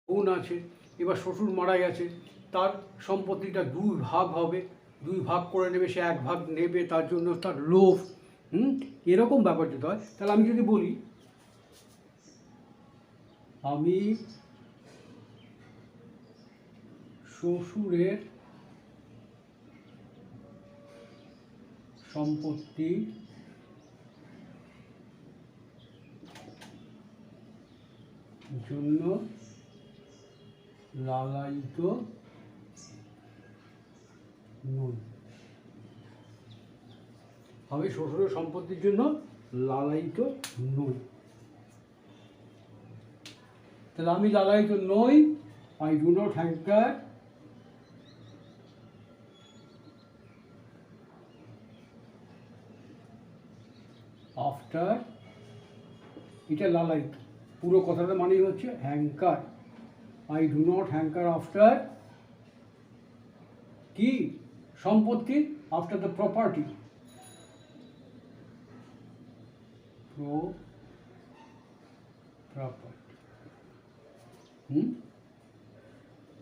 বোন আছে, এবার শ্বশুর মারা গেছে, তার সম্পত্তিটা দুই ভাগ হবে, দুই ভাগ করে নেবে, সে এক ভাগ নেবে, তার জন্য তার লোভ। এরকম ব্যাপার যদি হয়, তাহলে আমি যদি বলি আমি শ্বশুরের সম্পত্তি জন্য লালায়িত নই। আমি শ্বশুরের সম্পত্তির জন্য লালায়িত নই। তাহলে আমি লালায়িত নই, I do not hanker after, এটা লালায়িত, পুরো কথাটা মানেই হচ্ছে হ্যাঙ্কার। I do not hanker after কি সম্পত্তি, আফটার দ্য প্রপার্টি,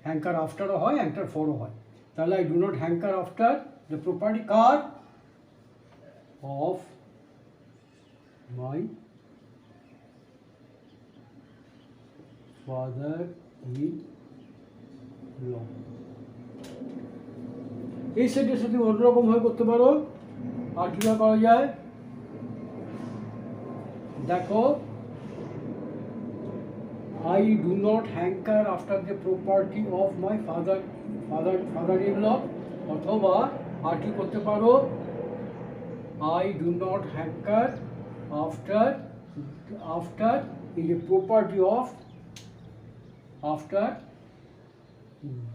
হ্যাঙ্কার আফটারও হয়, হ্যাঙ্কার ফরও হয়। তাহলে I do not hanker after the property কার, of my father in law. এই সেটের সাথে অন্যরকমভাবে করতে পারো। আর কীভাবে করা যায় দেখো, I do not hanker after the property of my father-in-law, অথবা আর কি করতে পারো, I do not hanker after the property of, after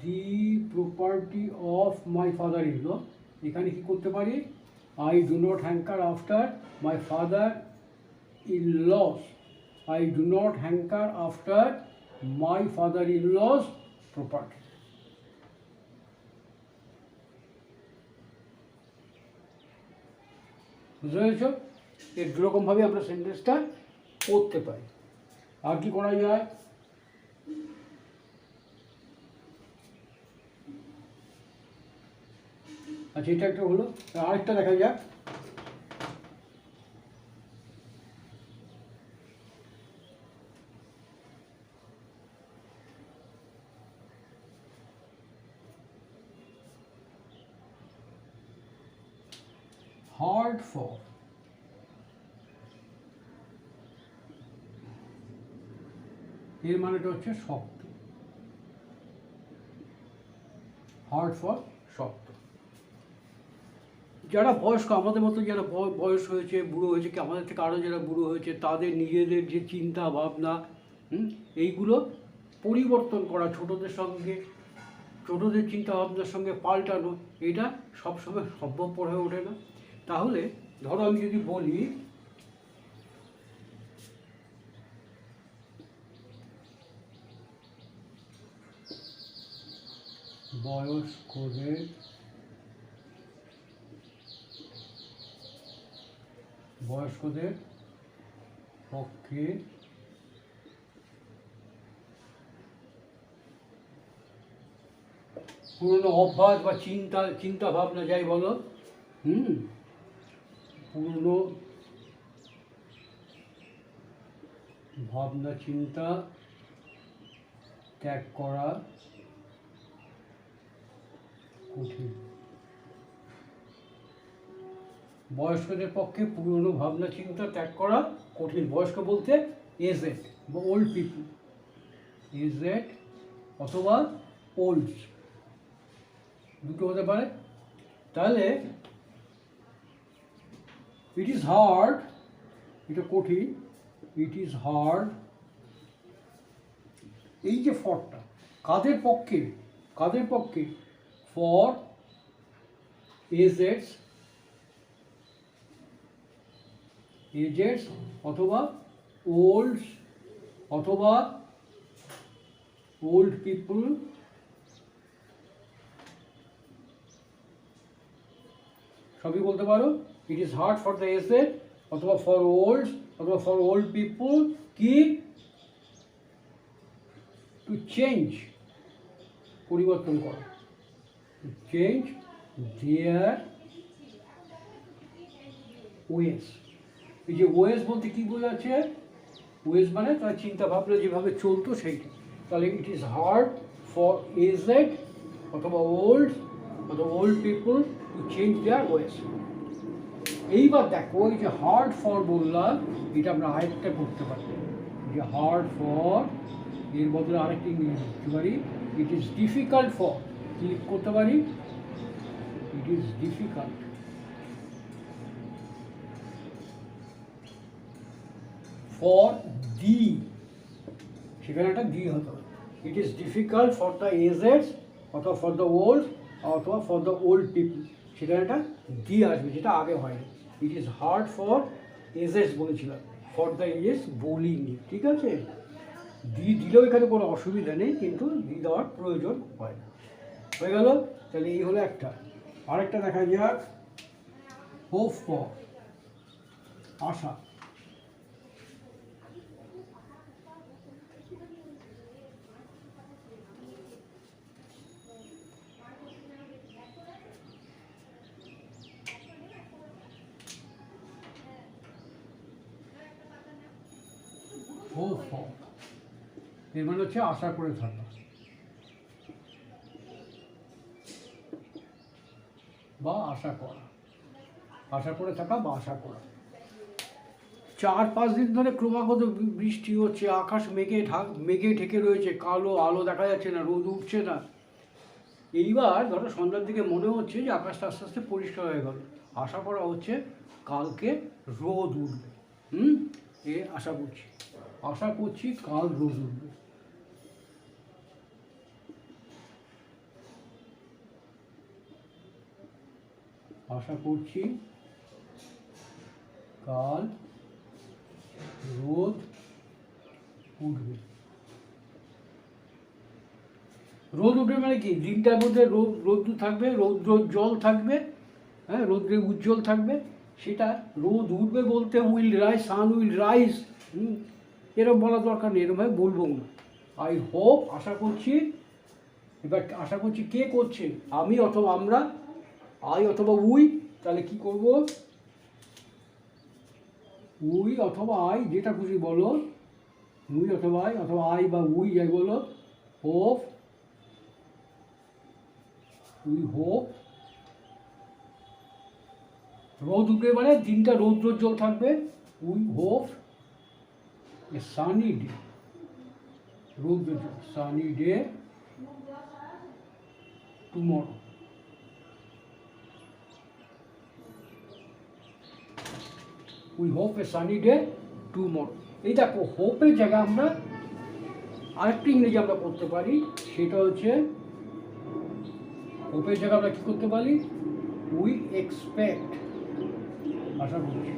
the property of my father-in-law। এখানে কি করতে পারি, I do not hanker after my father-in-laws, I do not hanker after my father-in-law's property। বুঝতে পেরেছ? এর দুরকমভাবে আমরা সেন্টেন্সটা করতে পারি। আর কি করা যায়, আচ্ছা এটা একটা হলো, আরেকটা দেখা যাক। hard for, এর মানেটা হচ্ছে শক্ত, হার্ড ফর শক্ত। যারা বয়স্ক, আমাদের মতো যারা বয়স হয়েছে, বুড়ো হয়েছে, কি আমাদের থেকে আরও যারা বুড়ো হয়েছে, তাদের নিজেদের যে চিন্তা ভাবনা, এইগুলো পরিবর্তন করা, ছোটদের সঙ্গে, ছোটদের চিন্তা ভাবনার সঙ্গে পাল্টানো, এটা সবসময় সম্ভবপর হয়ে ওঠে না। তাহলে ধরো আমি যদি বলি বয়স্কদের পক্ষে পুরনো অভ্যাস বা চিন্তা ভাবনা যাই বলো, পুরনো ভাবনা চিন্তা ত্যাগ করা কঠিন। বয়স্কদের পক্ষে পুরনো ভাবনা চিন্তা ত্যাগ করা কঠিন। বয়স্ক বলতে এজেড বা ওল্ড পিপল, এজেড অথবা ওল্ড, দুটো হতে পারে। তাহলে ইট ইজ হার্ড, এটা কঠিন, ইট ইজ হার্ড, এই যে ফরটা কাদের পক্ষে, কাদের পক্ষে, ফর এজেডস, এজেডস অথবা ওল্ডস অথবা ওল্ড পিপল, সবই বলতে পারো। It is hard for the aged অথবা ফর ওল্ডস অথবা ফর ওল্ড পিপল কি টু চেঞ্জ, পরিবর্তন করা, টু চেঞ্জ দেয়ার ওয়েস। এই যে ওয়েস বলতে কী বোঝাচ্ছে? ওয়েস মানে তার চিন্তা ভাবনা যেভাবে চলতো সেইটা। তাহলে it is hard for aged অথবা old people to change their ways. এইবার দেখো এই যে হার্ড ফর বললাম, এটা আমরা আরেকটা করতে পারি, যে হার্ড ফর এর বদলে আরেকটা ইংরেজি লিখতে পারি, ইট ইজ ডিফিকাল্ট ফর, কি করতে পারি? It is difficult for the, সেখানে একটা দি হতে হবে। It is difficult for the aged অথবা ফর দ্য ওল্ড অথবা ফর দ্য ওল্ড পিপল, সেখানে একটা দি আসবে, যেটা আগে হয়নি। It is hard for ages বলেছিলাম, ফর দ্য এজেস বলিনি, ঠিক আছে? দি দিলেও এখানে কোনো অসুবিধা নেই, কিন্তু দি দেওয়ার প্রয়োজন হয় না। হয়ে গেল? তাহলে এই হলো একটা। আরেকটা দেখা যাক, hope for, Asha. Hope for এর মানে হচ্ছে আশা করে থাকা বা আশা করা, আশা করে থাকা বা আশা করা। 4-5 দিন ধরে ক্রমাগত বৃষ্টি হচ্ছে, আকাশ মেঘে ঢেকে রয়েছে, কালো, আলো দেখা যাচ্ছে না, রোদ উঠছে না। এইবার ধরো সন্ধ্যার দিকে মনে হচ্ছে যে আকাশটা আস্তে আস্তে পরিষ্কার হয়ে গেল, আশা করা হচ্ছে কালকে রোদ উঠবে। এ আশা করছি কাল রোদ উঠবে। আশা করছি কাল রোদ উঠবে। রোদ উঠবে মানে কি? দিনটার মধ্যে রৌদ্র থাকবে, রৌদ্রোজ্জ্বল থাকবে, হ্যাঁ, রৌদ্রে উজ্জ্বল থাকবে। সেটা রোদ উঠবে বলতে will rise, sun will rise, এরকম বলা দরকার নেই, এরকমভাবে বলবো না। আই হোপ, আশা করছি। এবার আশা করছি কে করছে? আমি অথবা আমরা, আই অথবা উই। তাহলে কি করব? উই অথবা আই, যেটা খুশি বলো, উই অথবা আই, অথবা আই বা উই যাই বলো। হোপ, উই হোপ রোদ উঠবে মানে দিনটা রৌদ্রোজ্জ্বল থাকবে। We hope a sunny day, রৌদ্রোজ্জ্বল, sunny day tomorrow. We hope a sunny day tomorrow. এই দেখো, হোপের জায়গায় আমরা আরেকটা ইংরেজি আমরা করতে পারি, সেটা হচ্ছে, হোপের জায়গায় আমরা কী করতে পারি? উই এক্সপেক্ট, আশা করছি।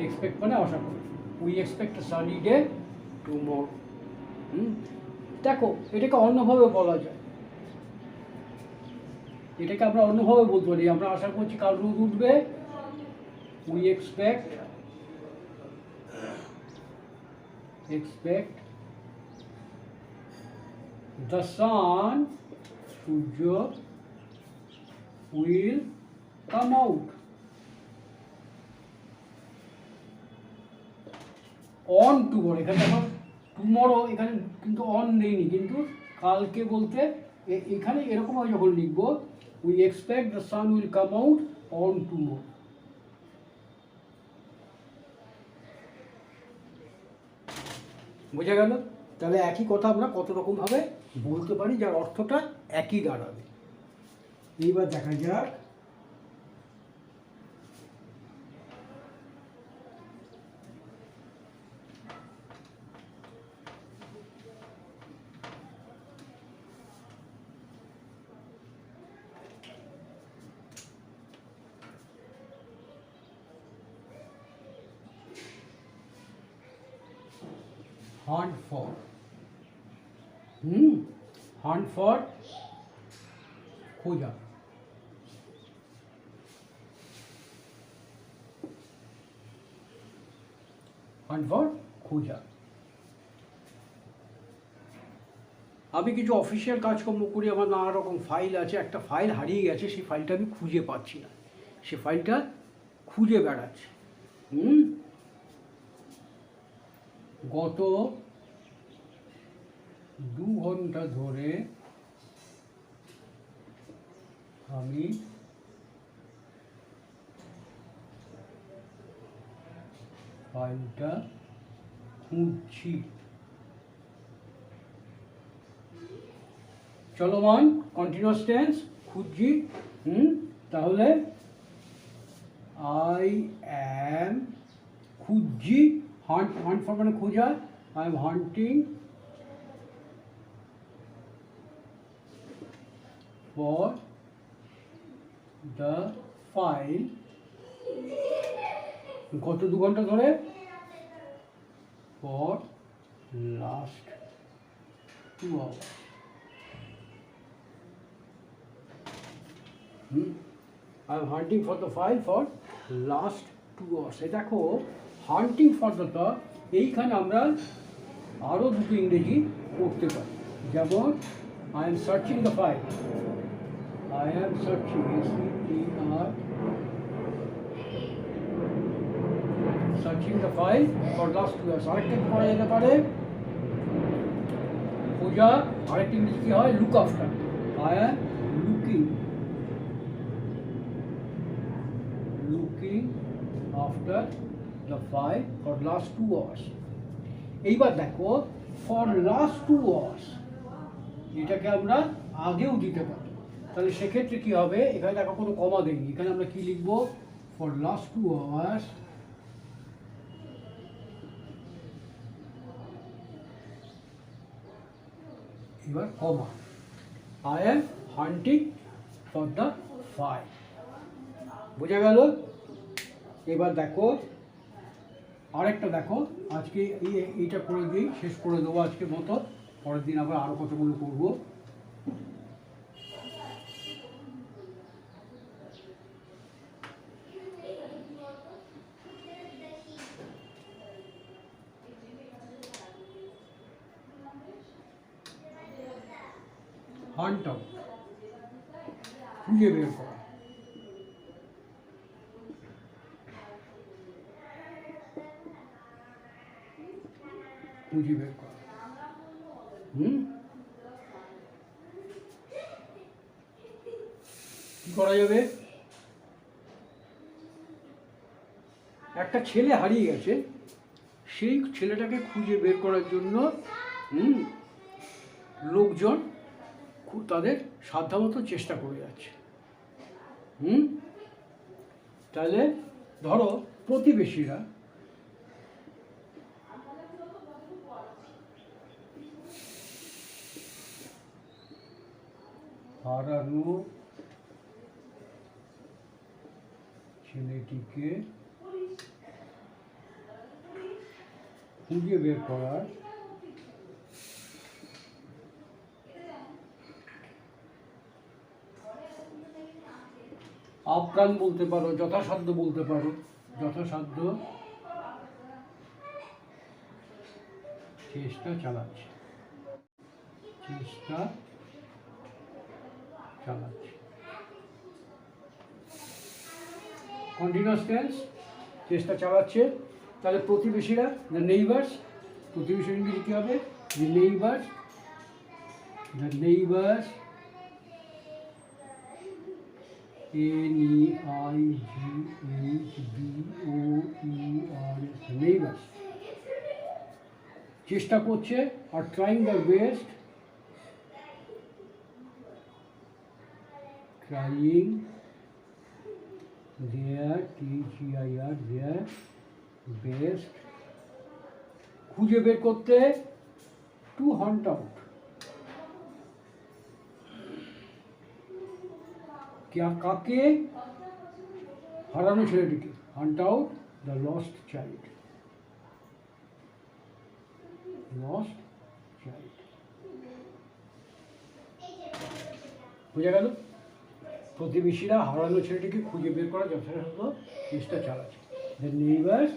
এক্সপেক্ট মানে আশা করি। We expect A sunny day tomorrow. দেখো, এটাকে অন্যভাবে বলা যায়, এটাকে আমরা অন্যভাবে বলতে পারি। আমরা আশা করছি কাল রোদ উঠবে, উই এক্সপেক্ট দ্য সান, সূর্য, will come out on tomorrow. এখানে দেখো টুমরো, এখানে কিন্তু অন নেইনি, কিন্তু কালকে বলতে এখানে এরকমভাবে যখন লিখবো, we expect the sun will come out on tomorrow. বোঝা গেল? তাহলে একই কথা আমরা কত রকমভাবে বলতে পারি, যার অর্থটা একই দাঁড়াবে। এইবার দেখা যাক, hunt for, hunt for খোঁজা, hunt for খোঁজা। আমি কিছু অফিসিয়াল কাজকর্ম করি, আমার নানা রকম ফাইল আছে, একটা ফাইল হারিয়ে গেছে, সেই ফাইলটা আমি খুঁজে পাচ্ছি না, সে ফাইলটা খুঁজে বেড়াচ্ছে। গত 2 ঘন্টা ধরে আমি ফাইলটা খুঁজছি। চলমান কন্টিনিউয়াস টেন্স, খুঁজছি। তাহলে আই অ্যাম খুঁজছি, হান্ট ফর মানে খোঁজা, I am hunting for the file. গত 2 ঘন্টা ধরে, for last 2 hours। I am hunting for the file for last 2 hours। এই দেখো, হান্টিং ফর দ্য, এইখানে আমরা আরও দুটো ইংরেজি করতে পারি, যেমন I am searching the file, I am searching, SER, searching the file for last 2 hours। আরেকটা কি করা যেতে পারে, খোঁজা, আরেকটা ইংরেজি কী হয়, look after, I am looking after the file for last 2 hours। এইবার দেখো, for last 2 hours এটাকে আমরা আগেও দিতে পারি, তাহলে সেক্ষেত্রে কি হবে, এখানে দেখো কোনো কমা দেয়নি, এখানে আমরা কি লিখবো, for last 2 hours এবার কমা, I am hunting for the file। বোঝা গেল? এবার দেখো আরেকটা, দেখো আজকে এইটা করে দিই, শেষ করে দেবো আজকের মতো, পরের দিন আবার আরও কতগুলো করবো। হান্ট আউট, খুঁজে বের করা, খুঁজে বের করা। কি করা যাবে, একটা ছেলে হারিয়ে গেছে, সেই ছেলেটাকে খুঁজে বের করার জন্য লোকজন তাদের সাধ্যমতো চেষ্টা করে যাচ্ছে। তাহলে ধরো প্রতিবেশীরা হারানো ছেলেটিকে খুঁজে বের করার আপ্রাণ বলতে পারো, যথাসাধ্য বলতে পারো, যথাসাধ্য চেষ্টা চালাচ্ছে, চেষ্টা চালাচ্ছে। কন্টিনিউয়াস টেন্স, চেষ্টা চালাচ্ছে। তাহলে প্রতিবেশীরা, দ্য নেইবার্স, প্রতিবেশীর ইংরেজি কী হবে, the neighbours, the neighbours, NEIGHBOERS, neighbours চেষ্টা করছে, are trying the best, trying there, THEIR, their best, খুঁজে বের করতে, টু হান্ট আউট, কাকে, হারানো ছেলেটিকে, hunt out the lost child, lost child. বোঝা গেল? প্রতিবেশীরা হারানো ছেলেটিকে খুঁজে বের করার যথাযথ চেষ্টা চালাচ্ছে। The neighbours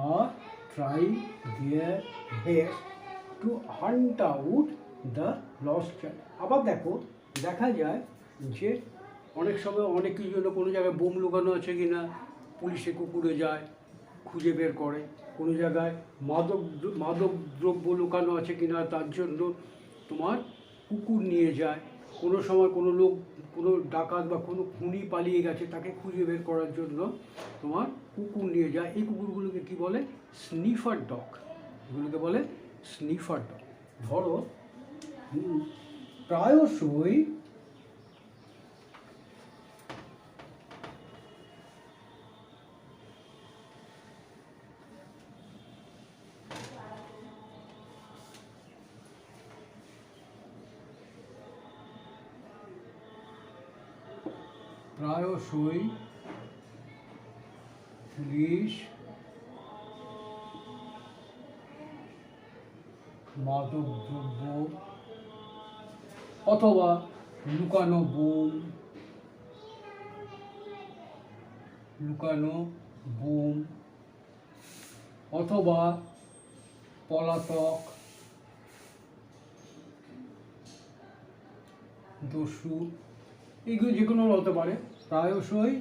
are try their best to hunt out the lost child. আবার দেখো, দেখা যায় যে অনেক সময় অনেক কিছু জন্য কোনো জায়গায় বোম লুকানো আছে কি না পুলিশে কুকুরে যায়, খুঁজে বের করে। কোনো জায়গায় মাদক দ্রব্য লুকানো আছে কি না তার জন্য তোমার কুকুর নিয়ে যায়। কোনো সময় কোনো লোক, কোনো ডাকাত বা কোনো খুনি পালিয়ে গেছে, তাকে খুঁজে বের করার জন্য তোমার কুকুর নিয়ে যায়। এই কুকুরগুলোকে কি বলে? Sniffer dog. এগুলোকে বলে স্নিফার ডগ। ধরো প্রায়শই পুলিশ মাদকদ্রব্য অথবা লুকানো বোম অথবা পলাতক দস্যু, এইগুলো যে কোনো হতে পারে। প্রায়শই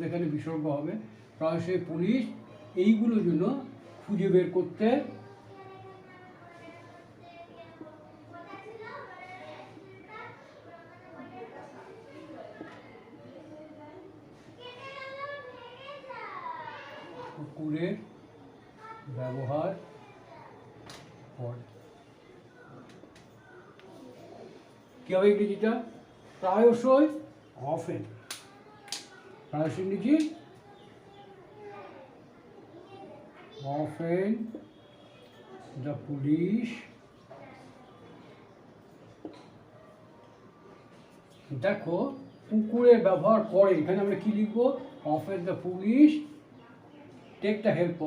এখানে বিসর্গ হবে। প্রায়শই পুলিশ এইগুলোর জন্য খুঁজে বের করতে কুকুরের ব্যবহার করে। কি হবে ইংরেজিটা? প্রায়শই, অফেন। প্রায়শই ইংরেজি অফেন দ্য পুলিশ। দেখো কুকুরের ব্যবহার করে, এখানে আমরা কি লিখবো? Often the police take the help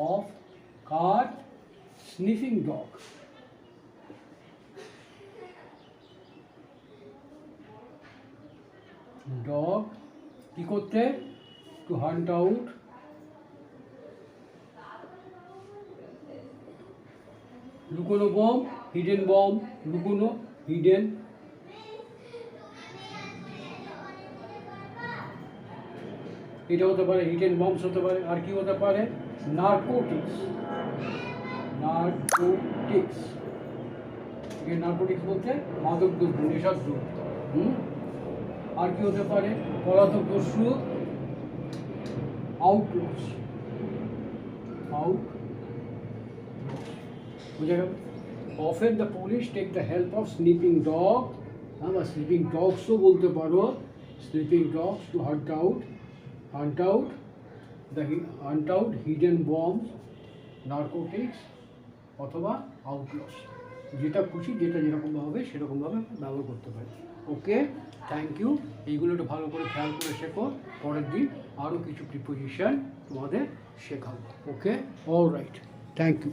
of cat sniffing dog. Dog কি করতে? to hunt out লুকোনো বম, হিডেন বম, লুকোনো, হিডেন। এটা হতে পারে হিডেন বমস হতে পারে। আর কি হতে পারে? নার্কোটিক্স। নার্কোটিক্স বলতে মাদক দ্রব্য, নেশার দ্রব্য। আর কি হতে পারে? পলাতক দস্যু, আউটলস। বুঝে গেল? Often the police take the help of sleeping dog, বা স্লিপিং ডগসও বলতে পারো। Sleeping dogs to hunt out hidden bombs, narcotics অথবা আউটলস। যেটা খুশি, যেটা যেরকমভাবে হবে সেরকমভাবে ব্যবহার করতে পারি। ওকে, থ্যাংক ইউ। এইগুলো একটু ভালো করে খেয়াল করে শেখো। পরের দিন আরও কিছু প্রিপোজিশন তোমাদের শেখাবো। ওকে, অল রাইট, থ্যাংক ইউ।